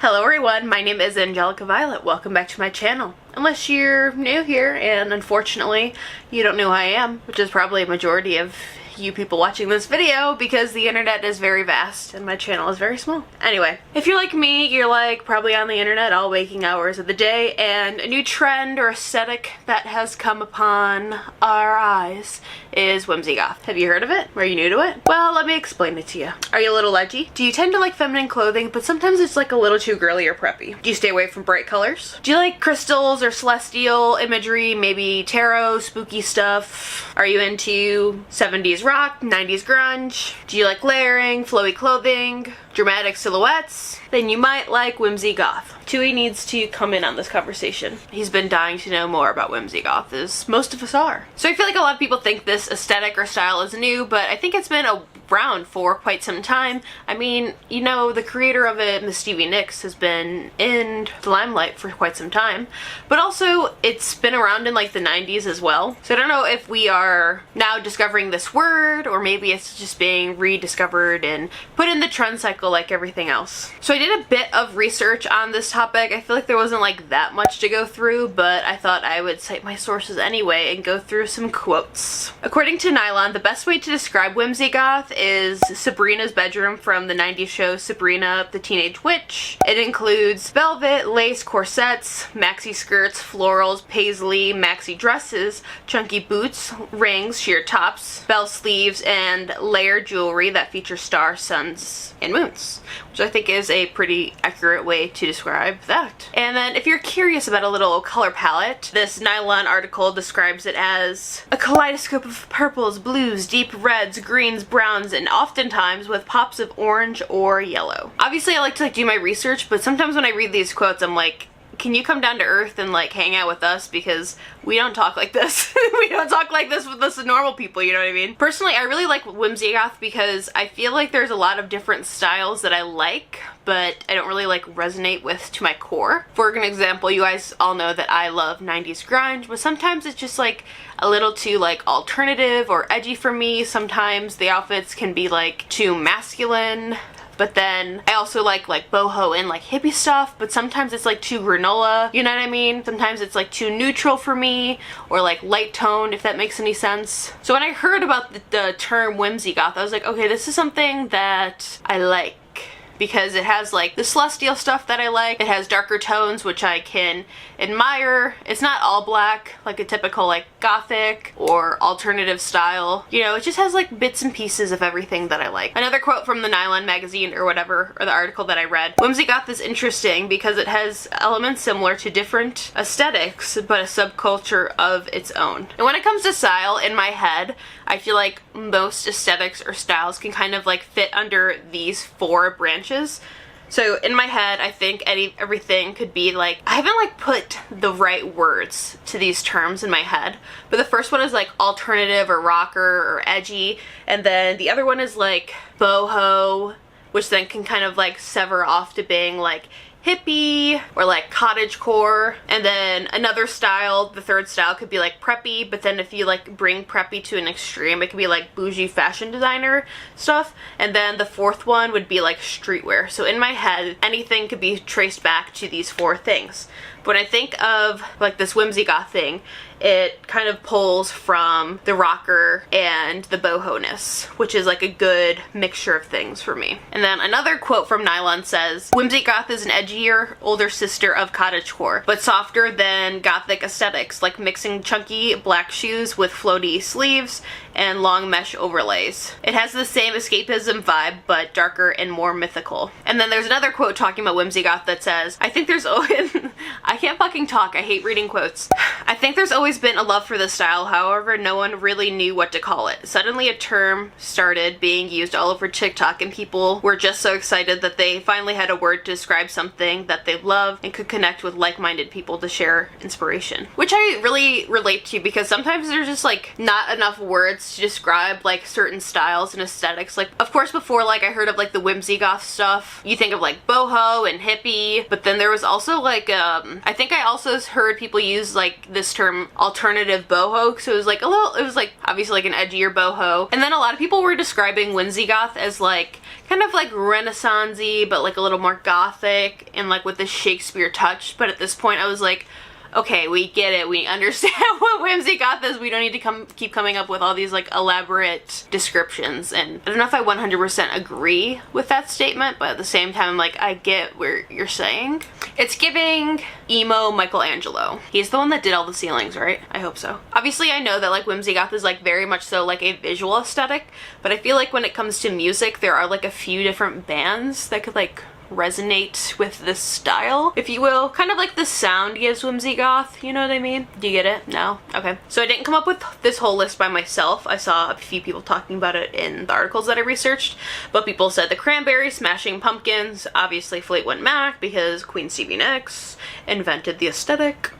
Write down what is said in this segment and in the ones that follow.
Hello everyone, my name is Angelica Violet. Welcome back to my channel. Unless you're new here, and unfortunately you don't know who I am, which is probably a majority of you people watching this video because the internet is very vast and my channel is very small. Anyway, if you're like me, you're like probably on the internet all waking hours of the day, and a new trend or aesthetic that has come upon our eyes is Whimsigoth. Have you heard of it? Are you new to it? Well, let me explain it to you. Are you a little edgy? Do you tend to like feminine clothing, but sometimes it's like a little too girly or preppy? Do you stay away from bright colors? Do you like crystals or celestial imagery, maybe tarot, spooky stuff? Are you into 70s rock, 90s grunge? Do you like layering, flowy clothing, dramatic silhouettes? Then you might like Whimsigoth. Tui needs to come in on this conversation. He's been dying to know more about Whimsigoth, as most of us are. So I feel like a lot of people think this aesthetic or style is new, but I think it's been around for quite some time. I mean, you know, the creator of it, Miss Stevie Nicks, has been in the limelight for quite some time, but also it's been around in like the 90s as well. So I don't know if we are now discovering this word, or maybe it's just being rediscovered and put in the trend cycle like everything else. So I did a bit of research on this topic. I feel like there wasn't like that much to go through, but I thought I would cite my sources anyway and go through some quotes. According to Nylon, the best way to describe Whimsigoth is Sabrina's bedroom from the 90s show Sabrina the Teenage Witch. It includes velvet, lace, corsets, maxi skirts, florals, paisley, maxi dresses, chunky boots, rings, sheer tops, bell sleeves, and layered jewelry that features stars, suns, and moons, which I think is a pretty accurate way to describe that. And then if you're curious about a little color palette, this Nylon article describes it as a kaleidoscope of purples, blues, deep reds, greens, browns, and oftentimes with pops of orange or yellow. Obviously I like to do my research, but sometimes when I read these quotes I'm like, can you come down to earth and like hang out with us, because we don't talk like this. We don't talk like this with us normal people, you know what I mean? Personally, I really like Whimsigoth because I feel like there's a lot of different styles that I like, but I don't really like resonate with to my core. For an example, you guys all know that I love 90s grunge, but sometimes it's just like a little too like alternative or edgy for me. Sometimes the outfits can be like too masculine. But then I also like boho and like hippie stuff, but sometimes it's like too granola, you know what I mean? Sometimes it's like too neutral for me, or like light toned, if that makes any sense. So when I heard about the term Whimsigoth, I was like, okay, this is something that I like, because it has like the celestial stuff that I like. It has darker tones, which I can admire. It's not all black, like a typical like gothic or alternative style. You know, it just has like bits and pieces of everything that I like. Another quote from the Nylon magazine or whatever, or the article that I read. Whimsigoth is interesting because it has elements similar to different aesthetics, but a subculture of its own. And when it comes to style, in my head, I feel like most aesthetics or styles can kind of like fit under these four branches. So in my head, I think everything could be like, I haven't like put the right words to these terms in my head, but the first one is like alternative or rocker or edgy, and then the other one is like boho, which then can kind of like sever off to being like hippie or like cottagecore. And then another style, the third style, could be like preppy, but then if you like bring preppy to an extreme, it could be like bougie fashion designer stuff. And then the fourth one would be like streetwear. So in my head, anything could be traced back to these four things. But when I think of like this Whimsigoth thing, it kind of pulls from the rocker and the boho-ness, which is like a good mixture of things for me. And then another quote from Nylon says, Whimsigoth is an edgier older sister of cottagecore, but softer than gothic aesthetics, like mixing chunky black shoes with floaty sleeves and long mesh overlays. It has the same escapism vibe, but darker and more mythical. And then there's another quote talking about Whimsigoth that says, I think there's always, I can't fucking talk, I hate reading quotes. I think there's always been a love for this style, however, no one really knew what to call it. Suddenly a term started being used all over TikTok, and people were just so excited that they finally had a word to describe something that they love and could connect with like-minded people to share inspiration. Which I really relate to, because sometimes there's just like not enough words to describe like certain styles and aesthetics. Like, of course, before like I heard of like the Whimsigoth stuff, you think of like boho and hippie, but then there was also like I think I also heard people use like this this term alternative boho, so it was like it was like obviously like an edgier boho. And then a lot of people were describing Whimsigoth as like kind of like Renaissance-y, but like a little more gothic and like with this Shakespeare touch. But at this point I was like, okay, we get it. We understand what Whimsigoth is. We don't need to keep coming up with all these like elaborate descriptions. And I don't know if I 100% agree with that statement, but at the same time, like, I get where you're saying. It's giving emo Michelangelo. He's the one that did all the ceilings, right? I hope so. Obviously, I know that like Whimsigoth is like very much so like a visual aesthetic, but I feel like when it comes to music, there are like a few different bands that could like resonate with this style, if you will. Kind of like the sound gives Whimsigoth, you know what I mean? Do you get it? No? Okay. So I didn't come up with this whole list by myself. I saw a few people talking about it in the articles that I researched, but people said the Cranberries, Smashing Pumpkins, obviously Fleetwood Mac because Queen Stevie Nicks invented the aesthetic,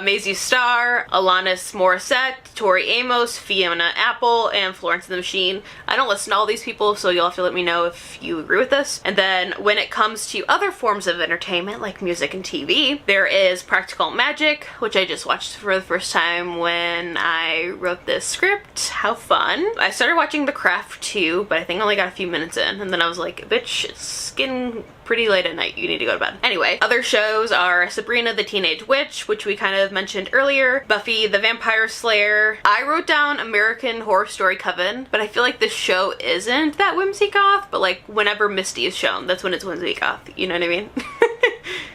Maisie Starr, Alanis Morissette, Tori Amos, Fiona Apple, and Florence and the Machine. I don't listen to all these people, so you'll have to let me know if you agree with this. And then when it comes to other forms of entertainment like music and TV, there is Practical Magic, which I just watched for the first time when I wrote this script. How fun. I started watching The Craft too, but I think I only got a few minutes in, and then I was like, bitch, it's getting pretty late at night. You need to go to bed. Anyway, other shows are Sabrina the Teenage Witch, which we kind of mentioned earlier, Buffy the Vampire Slayer. I wrote down American Horror Story Coven, but I feel like this show isn't that Whimsigoth, but like whenever Misty is shown, that's when it's Whimsigoth, you know what I mean?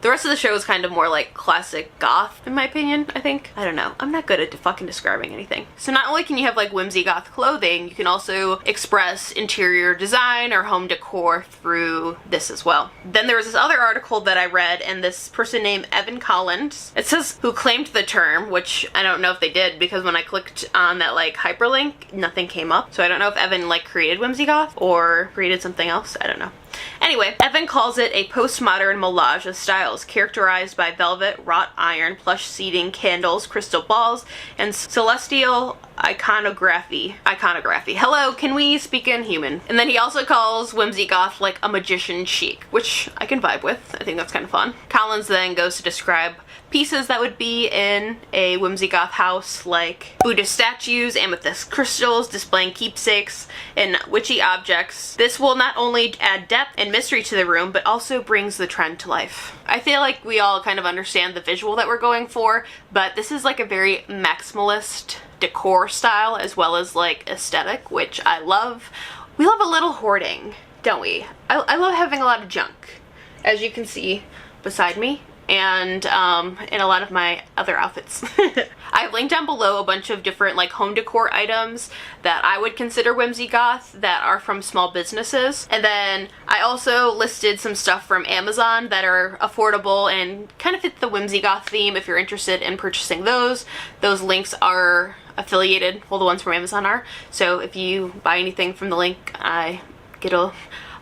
The rest of the show is kind of more like classic goth, in my opinion, I think. I don't know. I'm not good at fucking describing anything. So not only can you have like Whimsigoth clothing, you can also express interior design or home decor through this as well. Then there was this other article that I read, and this person named Evan Collins, it says who claimed the term, which I don't know if they did because when I clicked on that like hyperlink, nothing came up. So I don't know if Evan like created Whimsigoth or created something else. I don't know. Anyway, Evan calls it a postmodern melange of styles characterized by velvet, wrought iron, plush seating, candles, crystal balls, and celestial iconography. Hello, can we speak in human? And then he also calls Whimsigoth like a magician chic, which I can vibe with. I think that's kind of fun. Collins then goes to describe pieces that would be in a Whimsigoth house, like Buddhist statues, amethyst crystals, displaying keepsakes, and witchy objects. This will not only add depth and mystery to the room, but also brings the trend to life. I feel like we all kind of understand the visual that we're going for, but this is like a very maximalist decor style as well as like aesthetic, which I love. We love a little hoarding, don't we? I love having a lot of junk, as you can see beside me, and in a lot of my other outfits. I've linked down below a bunch of different like home decor items that I would consider Whimsigoth that are from small businesses. And then I also listed some stuff from Amazon that are affordable and kind of fit the Whimsigoth theme if you're interested in purchasing those. Those links are affiliated, well, the ones from Amazon are. So if you buy anything from the link, I get a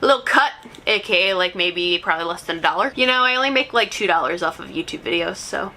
little cut, aka like maybe probably less than $1. You know, I only make like $2 off of YouTube videos, so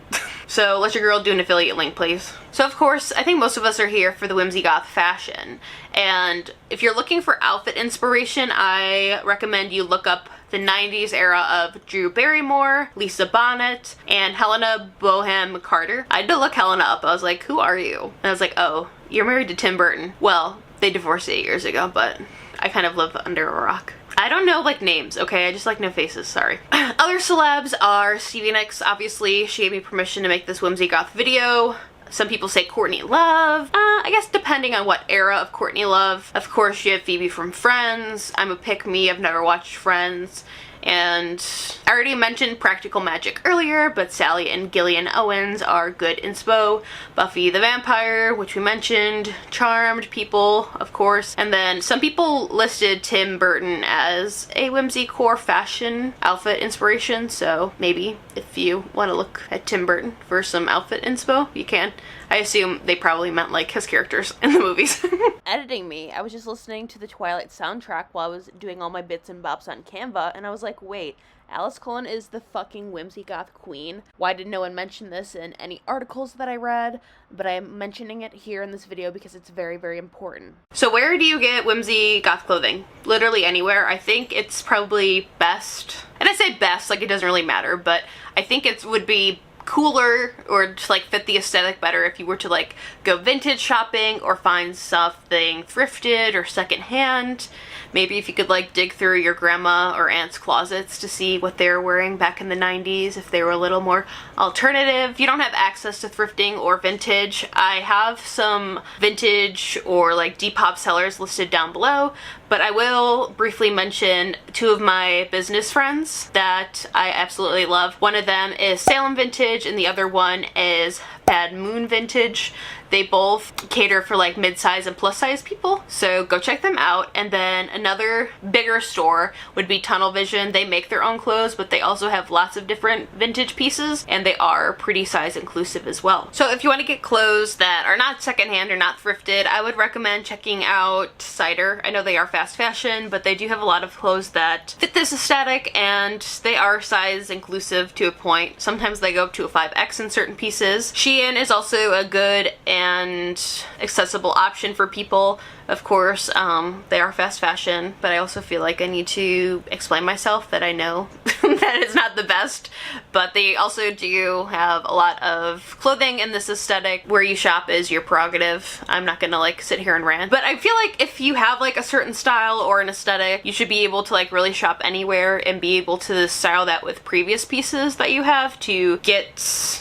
so let your girl do an affiliate link, please. So of course, I think most of us are here for the Whimsigoth fashion, and if you're looking for outfit inspiration, I recommend you look up the 90s era of Drew Barrymore, Lisa Bonet, and Helena Bonham Carter. I had to look Helena up. I was like, who are you? And I was like, oh, you're married to Tim Burton. Well, they divorced 8 years ago, but I kind of live under a rock. I don't know like names, okay? I just like no faces, sorry. Other celebs are Stevie Nicks, obviously. She gave me permission to make this Whimsigoth video. Some people say Courtney Love. I guess depending on what era of Courtney Love. Of course, you have Phoebe from Friends. I'm a pick-me, I've never watched Friends. And I already mentioned Practical Magic earlier, but Sally and Gillian Owens are good inspo. Buffy the Vampire, which we mentioned. Charmed people, of course. And then some people listed Tim Burton as a whimsicore fashion outfit inspiration, so maybe if you want to look at Tim Burton for some outfit inspo, you can. I assume they probably meant like his characters in the movies. Editing me, I was just listening to the Twilight soundtrack while I was doing all my bits and bobs on Canva, and I was like, wait, Alice Cullen is the fucking Whimsigoth queen. Why did no one mention this in any articles that I read? But I'm mentioning it here in this video because it's very, very important. So where do you get Whimsigoth clothing? Literally anywhere. I think it's probably best, and I say best, like it doesn't really matter, but I think it would be cooler or just like fit the aesthetic better if you were to like go vintage shopping or find something thrifted or secondhand. Maybe if you could like dig through your grandma or aunt's closets to see what they were wearing back in the 90s, if they were a little more alternative. If you don't have access to thrifting or vintage, I have some vintage or like Depop sellers listed down below, but I will briefly mention two of my business friends that I absolutely love. One of them is Salem Vintage and the other one is Bad Moon Vintage. They both cater for like mid-size and plus-size people, so go check them out. And then another bigger store would be Tunnel Vision. They make their own clothes, but they also have lots of different vintage pieces, and they are pretty size inclusive as well. So if you want to get clothes that are not secondhand or not thrifted, I would recommend checking out Cider. I know they are fast fashion, but they do have a lot of clothes that fit this aesthetic, and they are size inclusive to a point. Sometimes they go up to a 5X in certain pieces. Shein is also a good and accessible option for people. Of course, they are fast fashion, but I also feel like I need to explain myself that I know that it's not the best, but they also do have a lot of clothing in this aesthetic. Where you shop is your prerogative. I'm not gonna like sit here and rant, but I feel like if you have like a certain style or an aesthetic, you should be able to like really shop anywhere and be able to style that with previous pieces that you have to get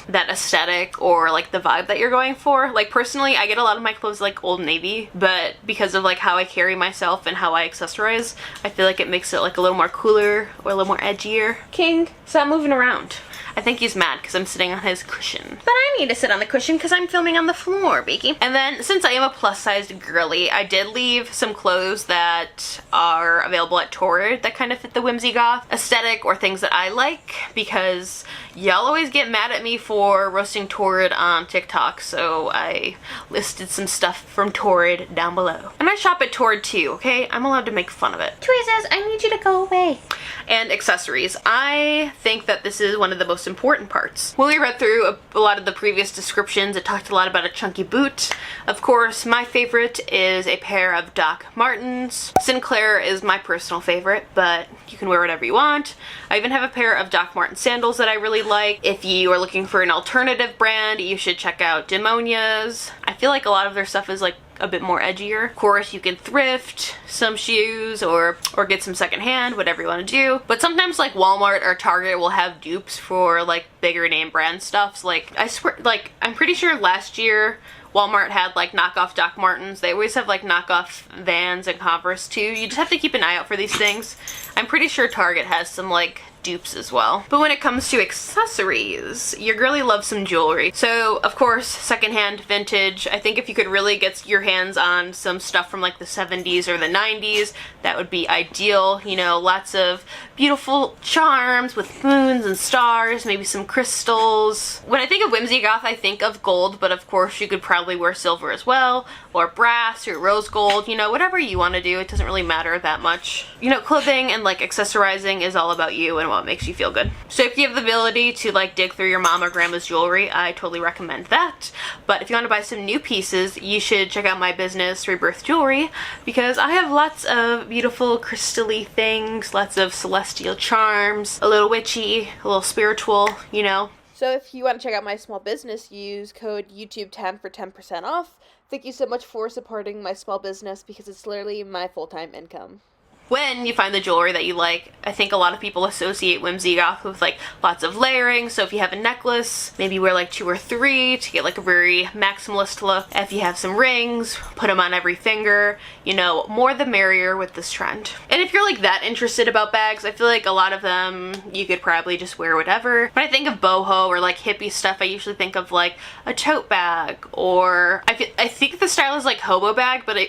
that aesthetic or like the vibe that you're going for. Like personally, I get a lot of my clothes like Old Navy, but because of like how I carry myself and how I accessorize, I feel like it makes it like a little more cooler or a little more edgier. King, stop moving around. I think he's mad because I'm sitting on his cushion. But I need to sit on the cushion because I'm filming on the floor, Beaky. And then, since I am a plus-sized girly, I did leave some clothes that are available at Torrid that kind of fit the Whimsigoth aesthetic or things that I like, because y'all always get mad at me for roasting Torrid on TikTok, so I listed some stuff from Torrid down below. And I shop at Torrid too, okay? I'm allowed to make fun of it. Tweezers, I need you to go away. And accessories. I think that this is one of the most important parts. When we read through a lot of the previous descriptions, it talked a lot about a chunky boot. Of course, my favorite is a pair of Doc Martens. Sinclair is my personal favorite, but you can wear whatever you want. I even have a pair of Doc Marten sandals that I really like. If you are looking for an alternative brand, you should check out Demonia's. I feel like a lot of their stuff is like a bit more edgier. Of course, you can thrift some shoes or get some secondhand, whatever you want to do. But sometimes like Walmart or Target will have dupes for like bigger name brand stuff. So, like I swear, like I'm pretty sure last year Walmart had like knockoff Doc Martens. They always have like knockoff Vans and Converse too. You just have to keep an eye out for these things. I'm pretty sure Target has some like dupes as well. But when it comes to accessories, your girly loves some jewelry. So of course, secondhand, vintage. I think if you could really get your hands on some stuff from like the 70s or the 90s, that would be ideal. You know, lots of beautiful charms with moons and stars, maybe some crystals. When I think of Whimsigoth, I think of gold, but of course you could probably wear silver as well, or brass or rose gold, you know, whatever you want to do. It doesn't really matter that much. You know, clothing and like accessorizing is all about you and what makes you feel good. So if you have the ability to like dig through your mom or grandma's jewelry, I totally recommend that. But if you want to buy some new pieces, you should check out my business, Rebirth Jewelry, because I have lots of beautiful crystal-y things, lots of celestial charms, a little witchy, a little spiritual, you know. So if you want to check out my small business, use code YouTube10 for 10% off. Thank you so much for supporting my small business because it's literally my full-time income. When you find the jewelry that you like, I think a lot of people associate Whimsigoth with like lots of layering. So if you have a necklace, maybe wear like 2 or 3 to get like a very maximalist look. If you have some rings, put them on every finger. You know, more the merrier with this trend. And if you're like that interested about bags, I feel like a lot of them you could probably just wear whatever. When I think of boho or like hippie stuff, I usually think of like a tote bag, or I think the style is like hobo bag, but I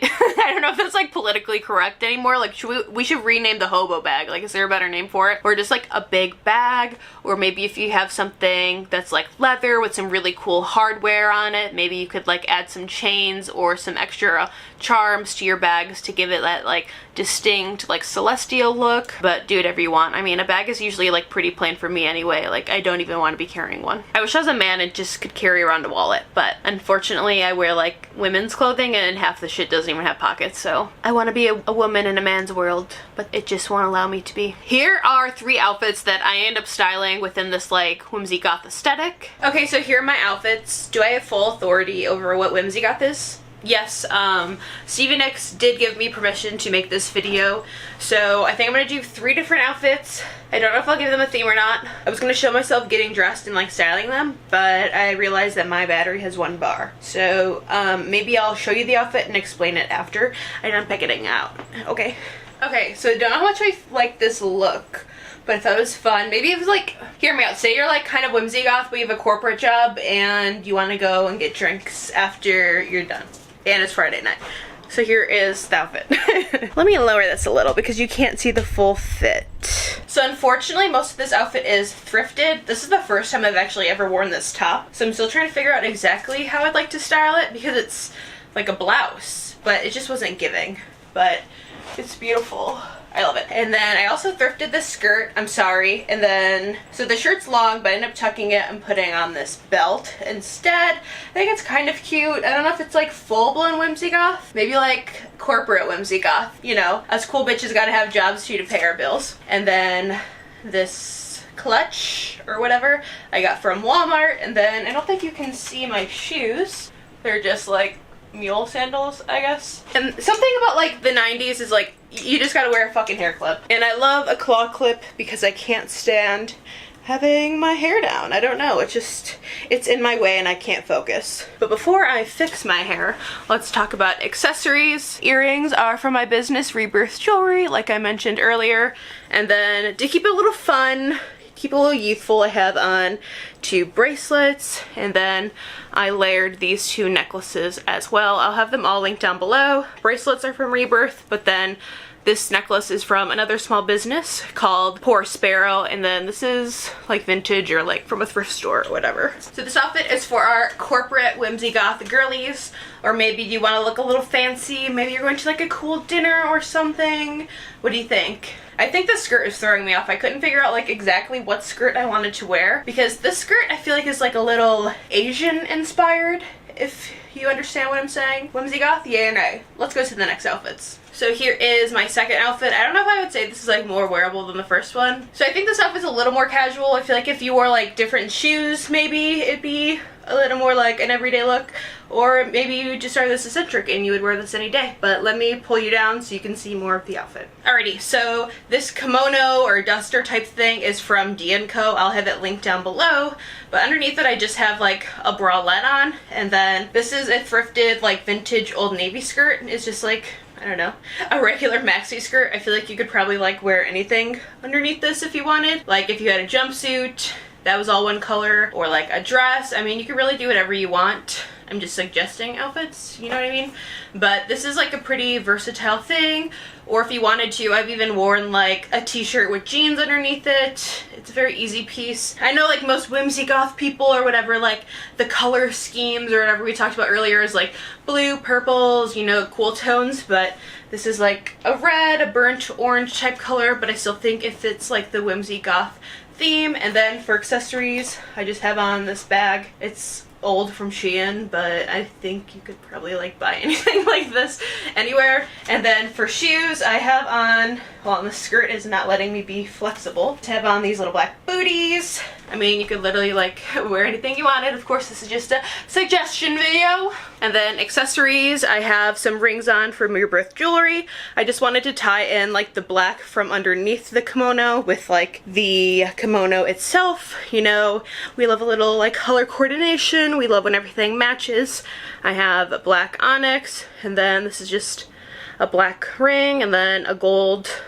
don't know if that's like politically correct anymore. Like we should rename the hobo bag. Like, is there a better name for it? Or just like a big bag, or maybe if you have something that's like leather with some really cool hardware on it, maybe you could like add some chains or some extra charms to your bags to give it that like distinct like celestial look. But do whatever you want. I mean, a bag is usually like pretty plain for me anyway. Like, I don't even want to be carrying one. I wish I was a man and just could carry around a wallet, but unfortunately I wear like women's clothing and half the shit doesn't even have pockets, so I want to be a woman in a man's world. world, but it just won't allow me to be. Here are 3 outfits that I end up styling within this like Whimsigoth aesthetic. Okay, so here are my outfits. Do I have full authority over what Whimsigoth is? Yes, Stevie Nicks did give me permission to make this video, so I think I'm gonna do 3 different outfits. I don't know if I'll give them a theme or not. I was gonna show myself getting dressed and like styling them, but I realized that my battery has 1 bar. So maybe I'll show you the outfit and explain it after I done picking it out. Okay. Okay, so I don't know how much I like this look, but I thought it was fun. Maybe it was like, hear me out, say you're like kind of Whimsigoth, but you have a corporate job and you want to go and get drinks after you're done. And it's Friday night. So here is the outfit. Let me lower this a little because you can't see the full fit. So unfortunately, most of this outfit is thrifted. This is the first time I've actually ever worn this top. So I'm still trying to figure out exactly how I'd like to style it because it's like a blouse, but it just wasn't giving. But it's beautiful. I love it. And then I also thrifted this skirt. I'm sorry. And then, so the shirt's long, but I ended up tucking it and putting on this belt instead. I think it's kind of cute. I don't know if it's like full-blown Whimsigoth. Maybe like corporate Whimsigoth. You know, us cool bitches gotta have jobs too to pay our bills. And then this clutch or whatever I got from Walmart. And then I don't think you can see my shoes. They're just like mule sandals, I guess. And something about like the 90s is like you just gotta wear a fucking hair clip. And I love a claw clip because I can't stand having my hair down. I don't know, it's in my way and I can't focus. But before I fix my hair, let's talk about accessories. Earrings are from my business, Rebirth Jewelry, like I mentioned earlier. And then to keep it a little fun, keep it a little youthful, I have on 2 bracelets, and then I layered these 2 necklaces as well. I'll have them all linked down below. Bracelets are from Rebirth, but then this necklace is from another small business called Poor Sparrow, and then this is like vintage or like from a thrift store or whatever. So this outfit is for our corporate Whimsigoth girlies, or maybe you want to look a little fancy, maybe you're going to like a cool dinner or something. What do you think? I think the skirt is throwing me off. I couldn't figure out like exactly what skirt I wanted to wear because this skirt I feel like is like a little Asian inspired, if you understand what I'm saying. Whimsigoth, yay or nay? Let's go to the next outfits. So here is my second outfit. I don't know if I would say this is like more wearable than the first one. So I think this outfit's a little more casual. I feel like if you wore like different shoes, maybe it'd be a little more like an everyday look. Or maybe you just are this eccentric and you would wear this any day. But let me pull you down so you can see more of the outfit. Alrighty, so this kimono or duster type thing is from D&Co. I'll have it linked down below. But underneath it I just have like a bralette on. And then this is a thrifted like vintage Old Navy skirt. It's just like, I don't know, a regular maxi skirt. I feel like you could probably like wear anything underneath this if you wanted. Like if you had a jumpsuit that was all one color, or like a dress. I mean, you can really do whatever you want. I'm just suggesting outfits, you know what I mean? But this is like a pretty versatile thing. Or if you wanted to, I've even worn like a t-shirt with jeans underneath it. It's a very easy piece. I know like most Whimsigoth people or whatever, like the color schemes or whatever we talked about earlier is like blue, purples, you know, cool tones. But this is like a red, a burnt orange type color, but I still think it fits like the Whimsigoth theme. And then for accessories, I just have on this bag. It's old from Shein, but I think you could probably like buy anything like this anywhere. And then for shoes, I have on, well, the skirt is not letting me be flexible, to have on these little black booties. I mean, you could literally like wear anything you wanted. Of course, this is just a suggestion video. And then accessories, I have some rings on from Rebirth Jewelry. I just wanted to tie in like the black from underneath the kimono with like the kimono itself. You know, we love a little like color coordination. We love when everything matches. I have a black onyx, and then this is just a black ring, and then a gold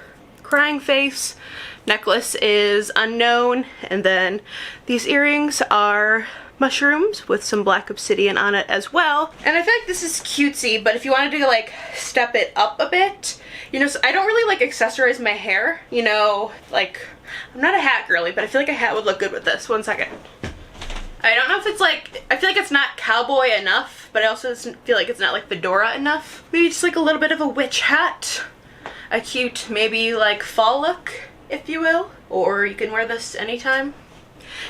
crying face. Necklace is unknown, and then these earrings are mushrooms with some black obsidian on it as well. And I feel like this is cutesy, but if you wanted to like step it up a bit, you know, so I don't really like accessorize my hair, you know, like I'm not a hat girly, but I feel like a hat would look good with this. One second. I don't know if it's like, I feel like it's not cowboy enough, but I also feel like it's not like fedora enough. Maybe just like a little bit of a witch hat. A cute, maybe like fall look, if you will. Or you can wear this anytime.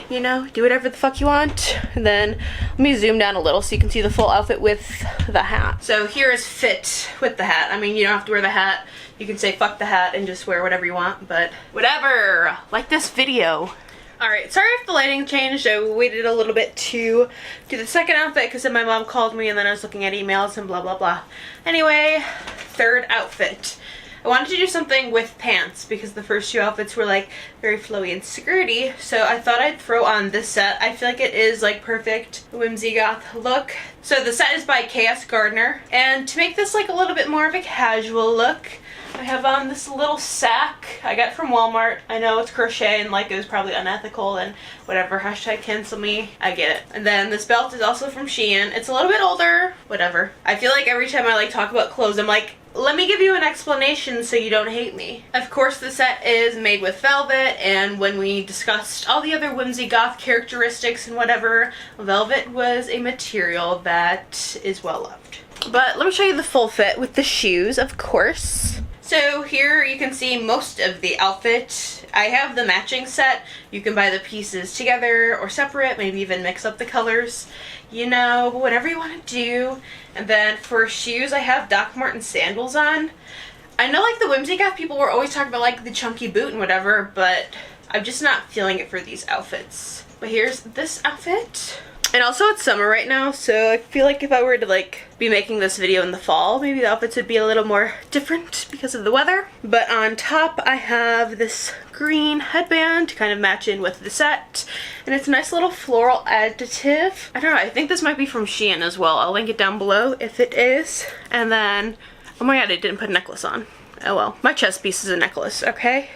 You know, do whatever the fuck you want. And then let me zoom down a little so you can see the full outfit with the hat. So here is fit with the hat. I mean, you don't have to wear the hat. You can say fuck the hat and just wear whatever you want, but whatever. Like this video. Alright, sorry if the lighting changed. I waited a little bit to do the second outfit because then my mom called me and then I was looking at emails and blah blah blah. Anyway, third outfit. I wanted to do something with pants because the first two outfits were like very flowy and skirty, so I thought I'd throw on this set. I feel like it is like perfect Whimsigoth look. So the set is by K.S. Gardner, and to make this like a little bit more of a casual look, I have on this little sack I got from Walmart. I know it's crochet and like it was probably unethical and whatever, hashtag cancel me, I get it. And then this belt is also from Shein. It's a little bit older, whatever. I feel like every time I like talk about clothes, I'm like, let me give you an explanation so you don't hate me. Of course, the set is made with velvet, and when we discussed all the other Whimsigoth characteristics and whatever, velvet was a material that is well loved. But let me show you the full fit with the shoes, of course. So here you can see most of the outfit. I have the matching set. You can buy the pieces together or separate, maybe even mix up the colors. You know, whatever you want to do. And then for shoes, I have Doc Martens sandals on. I know like the Whimsigoth people were always talking about like the chunky boot and whatever, but I'm just not feeling it for these outfits. But here's this outfit. And also it's summer right now, so I feel like if I were to like be making this video in the fall, maybe the outfits would be a little more different because of the weather. But on top I have this green headband to kind of match in with the set. And it's a nice little floral additive. I don't know, I think this might be from Shein as well. I'll link it down below if it is. And then, oh my god, I didn't put a necklace on. Oh well, my chest piece is a necklace, okay?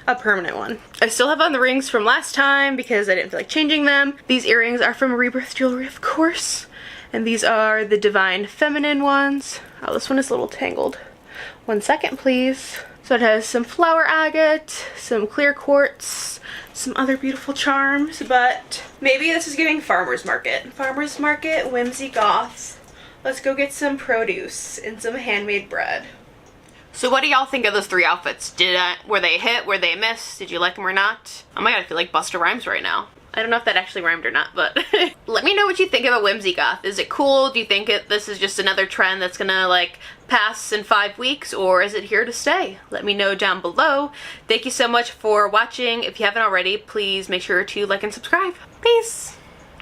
A permanent one. I still have on the rings from last time because I didn't feel like changing them. These earrings are from Rebirth Jewelry, of course. And these are the Divine Feminine ones. Oh, this one is a little tangled. 1 second, please. So it has some flower agate, some clear quartz, some other beautiful charms, but maybe this is giving farmer's market. Farmer's market, Whimsigoth. Let's go get some produce and some handmade bread. So what do y'all think of those three outfits? Were they a hit? Were they a miss? Did you like them or not? Oh my god, I feel like Busta Rhymes right now. I don't know if that actually rhymed or not, but let me know what you think of a Whimsigoth. Is it cool? Do you think this is just another trend that's gonna like pass in 5 weeks, or is it here to stay? Let me know down below. Thank you so much for watching. If you haven't already, please make sure to like and subscribe. Peace!